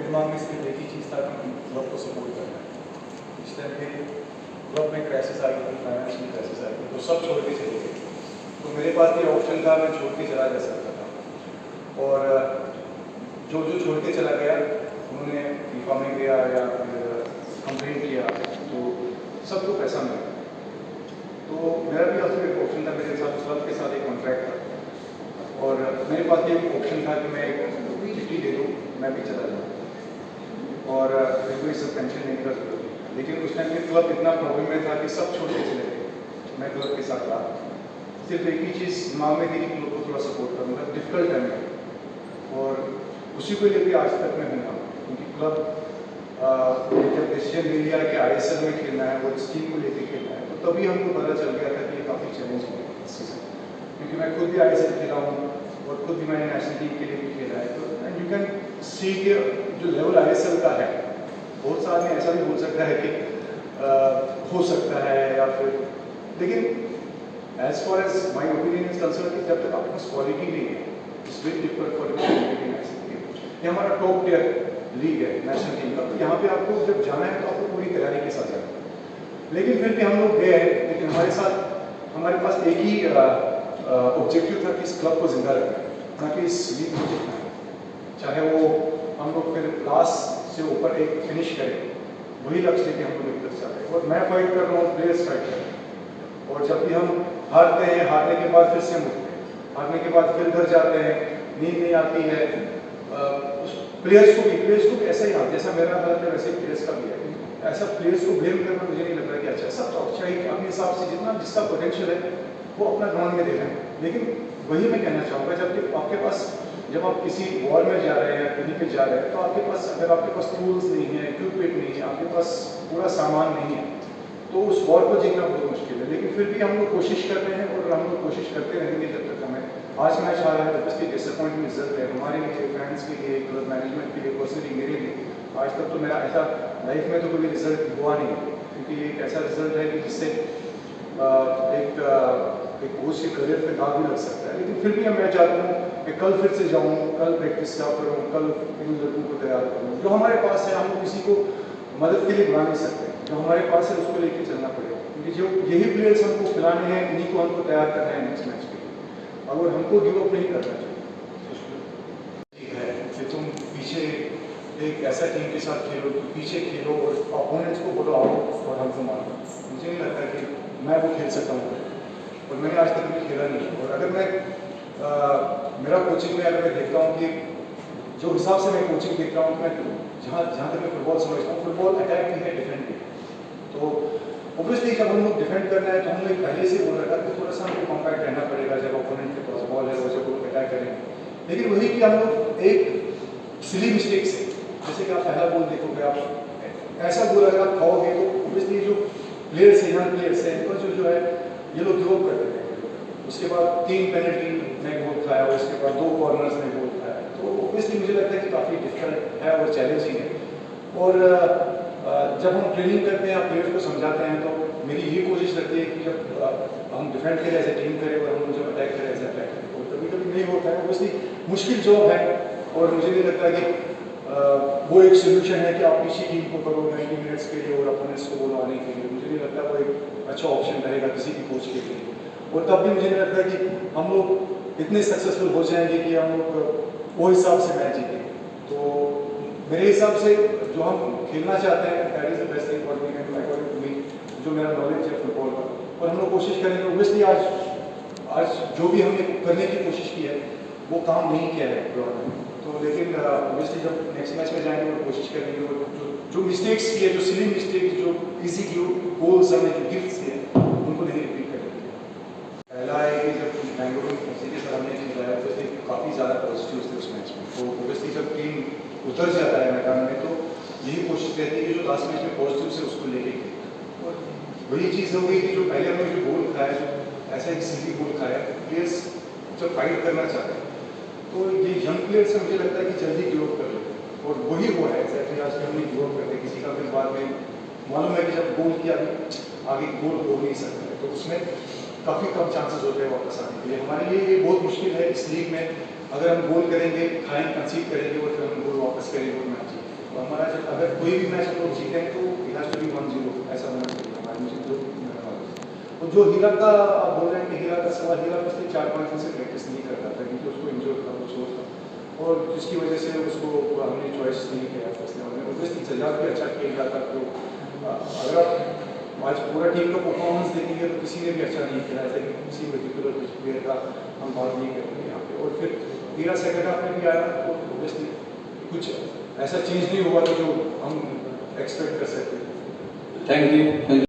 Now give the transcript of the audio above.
दिमाग में सिर्फ एक ही चीज़ था कि क्लब को सपोर्ट करना है। इस टाइम पे क्लब में क्राइसिस आ गई थी, फाइनेंशियल क्राइसिस आ गई, तो सब छोड़ के चले गए। तो मेरे पास ये ऑप्शन था, मैं छोड़ के चला जा सकता था। और जो जो छोड़ के चला गया उन्होंने फीफा में गया या फिर कंप्लेन किया तो सबको पैसा मिला। तो मेरा भी आपसे एक ऑप्शन था, मेरे साथ क्लब के साथ एक कॉन्ट्रैक्ट था और मेरे पास ये ऑप्शन था कि मैं एक चिट्ठी दे दूँ, मैं भी चला जाऊँ और मेरे को इस पेंशन नहीं कर सकती। लेकिन उस टाइम पे क्लब इतना प्रॉब्लम में था कि सब छोड़ के चले गए, मैं क्लब के साथ रहा। सिर्फ एक ही चीज़ दिमाग में थी कि क्लब को थोड़ा सपोर्ट करूँगा डिफिकल्ट टाइम में, और उसी को लेकर आज तक मैं हूँ। क्योंकि क्लब जब डिसीजन ले लिया कि ISL में खेलना है और इस टीम को लेकर खेलना है, तो तभी हमको पता चल गया था कि ये काफ़ी चैलेंज है इस सीज़न। क्योंकि मैं खुद भी ISL खेला हूँ और खुद भी मैंने नेशनल टीम के लिए भी खेला है। तो एंड यू कैन सी कि जो लेवल ISL का है, बहुत सा आदमी ऐसा भी बोल सकता है कि हो सकता है या फिर, लेकिन as far as my opinion is concern कि जब तक आपके पास क्वालिटी नहीं है, इट्स वेरी डिफिकल्ट फॉर ये हमारा टॉप टियर लीग है नेशनल टीम का, तो यहाँ पे आपको जब जाना है तो आपको पूरी तैयारी के साथ जाना है। लेकिन फिर भी हम लोग गए, लेकिन हमारे पास एक ही ऑब्जेक्टिव था कि इस क्लब को जिंदा रखना है, ना कि इस लीग को जीतना है। चाहे वो हम लोग फिर लास्ट से ऊपर एक फिनिश करें, वही लक्ष्य लेके हम लोग तक चाहते हैं। और मैं फाइट कर रहा हूँ, प्लेयर्स फाइट कर रहे हैं, और जब भी हम हारते हैं, हारने के बाद फिर से हम उठते हैं, हारने के बाद फिर घर जाते हैं, नींद नहीं आती है। प्लेयर्स को भी ऐसा ही हाल, जैसा मेरा हालत है वैसे ही प्लेयर्स का भी है। ऐसा प्लेयर्स को ब्लेम करना मुझे नहीं लग रहा कि अच्छा, सब तो अच्छा ही अपने हिसाब से जितना जिसका पोटेंशियल है वो अपना ग्राउंड में दे रहे हैं। लेकिन वही मैं कहना चाहूँगा, जब आपके पास, जब आप किसी वॉर में जा रहे हैं, कहीं पे जा रहे हैं, तो आपके पास, अगर आपके पास टूल्स नहीं है, इक्विपमेंट नहीं है, आपके पास पूरा सामान नहीं है, तो उस वॉर को जीतना बहुत मुश्किल है। लेकिन फिर भी हम लोग कोशिश कर रहे हैं और हम लोग कोशिश करते रहेंगे जब तक हमें आज मैच आ रहा है। ऑब्वियसली डिसअपॉइंटिंग रिजल्ट है हमारे लिए, फैंस के लिए, क्लब मैनेजमेंट के लिए, पर्सनली मेरे लिए। आज तक तो मेरा ऐसा लाइफ में तो कभी रिजल्ट हुआ नहीं, क्योंकि ये एक ऐसा रिजल्ट है कि जिससे एक कोच के करियर पे दाग भी लग सकता है। लेकिन फिर भी मैं चाहता हूँ कि कल फिर से जाऊँ, कल प्रैक्टिस क्या करूँ, कल इन लड़कों को तैयार करूँ। जो हमारे पास है, हम लोग किसी को मदद के लिए बुला नहीं सकते, जो हमारे पास है उसको लेके चलना पड़ेगा, क्योंकि जो यही प्लेयर्स हमको खिलाने हैं, इन्हीं को हमको तैयार करना है नेक्स्ट मैच के लिए, और हमको गिव अप नहीं करना चाहिए। है कि तुम पीछे एक ऐसा टीम के साथ खेलो, तो पीछे खेलो और अपोनेंट्स को बोलो आओ और हमको मारो। मुझे नहीं लगता कि मैं वो खेल सकता हूँ, और मैंने आज तक भी खेला नहीं। और अगर मैं मेरा कोचिंग में अगर मैं देखता हूँ कि जो हिसाब से मैं कोचिंग देख रहा हूँ, मैं जहाँ तक मैं फुटबॉल समझता हूँ, फुटबॉल अटैक भी है, डिफेंड भी है। तो ऑब्वियसली जब हम लोग डिफेंड करना है तो हम लोग पहले से बोल रखा है कि थोड़ा सा हमको कॉम्पैक्ट रहना पड़ेगा जब अपोनेंट के पास बॉल है और जब वो अटैक करेंगे। लेकिन वही कि हम लोग एक सिली मिस्टेक से, जैसे कि आप पहला गोल देखोगे, आप ऐसा गोल अगर आप खाओगे तो ऑब्वियसली जो प्लेयर्स है, यंग प्लेयर्स है, इनको जो है ये लोग गिव अप कर देते हैं। उसके बाद 3 पेनल्टी में गोल खाया, और उसके बाद 2 कॉर्नर्स में गोल खाया। तो ऑब्वियसली मुझे लगता है कि काफ़ी डिफिकल्ट है और चैलेंजिंग है। और जब हम ट्रेनिंग करते हैं, प्लेयर्स को समझाते हैं, तो मेरी ये कोशिश रहती है कि जब हम डिफेंड करें एज ए टीम करें, और हम जब अटैक करें एज ए अटैक करें। और कभी कभी नहीं होता है, ऑब्वियसली मुश्किल जॉब है, और मुझे नहीं लगता कि वो एक सोल्यूशन है कि आप पीछे टीम को करो 90 मिनट्स के लिए और अपोनेंट्स को बोलो आने के लिए। मुझे नहीं लगता वो एक अच्छा ऑप्शन रहेगा किसी भी कोच के लिए। और तब भी मुझे नहीं लगता कि हम लोग इतने सक्सेसफुल हो जाएंगे कि हम लोग वो हिसाब से मैच जीतेंगे। तो मेरे हिसाब से जो हम खेलना चाहते हैं, that is the best thing for me and according to me, जो मेरा नॉलेज है फुटबॉल का, और हम लोग कोशिश करेंगे। ऑब्वियसली आज जो भी हमने करने की कोशिश की है वो काम नहीं किया है ग्राउंड में, तो लेकिन ऑब्वियसली जब नेक्स्ट मैच में जाएंगे और कोशिश करेंगे, और जो मिस्टेक्स किए, जो सिली मिस्टेक्स, जो इजी गोल्स हमने जो गिफ्ट्स किए, उनको नहीं रिपीट करेंगे। पहला है कि जब बेंगलुरु FC के साथ हमने खेला है, तो काफ़ी ज़्यादा पॉजिटिव्स थे उस मैच में। तो ऑब्वियसली जब टीम उतर जाता है मैदान में, तो यही कोशिश रहती है कि जो लास्ट मैच में पॉजिटिव से उसको लेके खेले। और वही चीज़ हो गई कि जो पहले हमने जो गोल खाया, जो ऐसा एक सीधी गोल खाया, प्लेयर्स जब फाइट करना चाहते हैं, तो ये यंग प्लेयर्स से मुझे लगता है कि जल्दी गिव अप कर लेते हैं। और वही हुआ है एक्जैक्टली, आज भी हमने गिव अप करते, किसी का फिर बाद में मालूम है कि जब गोल किया आगे गोल हो नहीं सकता है, तो उसमें काफ़ी कम चांसेस होते हैं वापस आने के लिए। हमारे लिए ये बहुत मुश्किल है इस लीग में, अगर हम गोल करेंगे, खाएं, कंसीड करेंगे और फिर हम गोल वापस करेंगे और मैच जीतेंगे। तो हमारा जब अगर कोई भी मैच हम लोग जीते हैं तो इट हैज टू बी 1-0 ऐसा होना चाहिए हमारे मुझे जो तो जो हीरा का आप बोल रहे हैं कि हीरा का सवाल, हीरा पिछले 4-5 दिन से प्रैक्टिस नहीं करता था क्योंकि उसको इंजोर था, वो चोट था और जिसकी वजह से उसको हमने चॉइस नहीं किया फर्स्ट लेवल में। ऑब्वियसली सजाद भी अच्छा खेल रहा था, तो अगर आप आज पूरा टीम का परफॉर्मेंस देखेंगे तो किसी ने भी अच्छा नहीं खेला, ऐसे कि किसी पर्टिकुलर कुछ प्लेयर का हम बात नहीं करेंगे यहाँ पे। और फिर हीरा सेकंड हाफ में भी आया तो ऑब्वियसली कुछ ऐसा चेंज नहीं हुआ जो हम एक्सपेक्ट कर सकते थे। Thank you.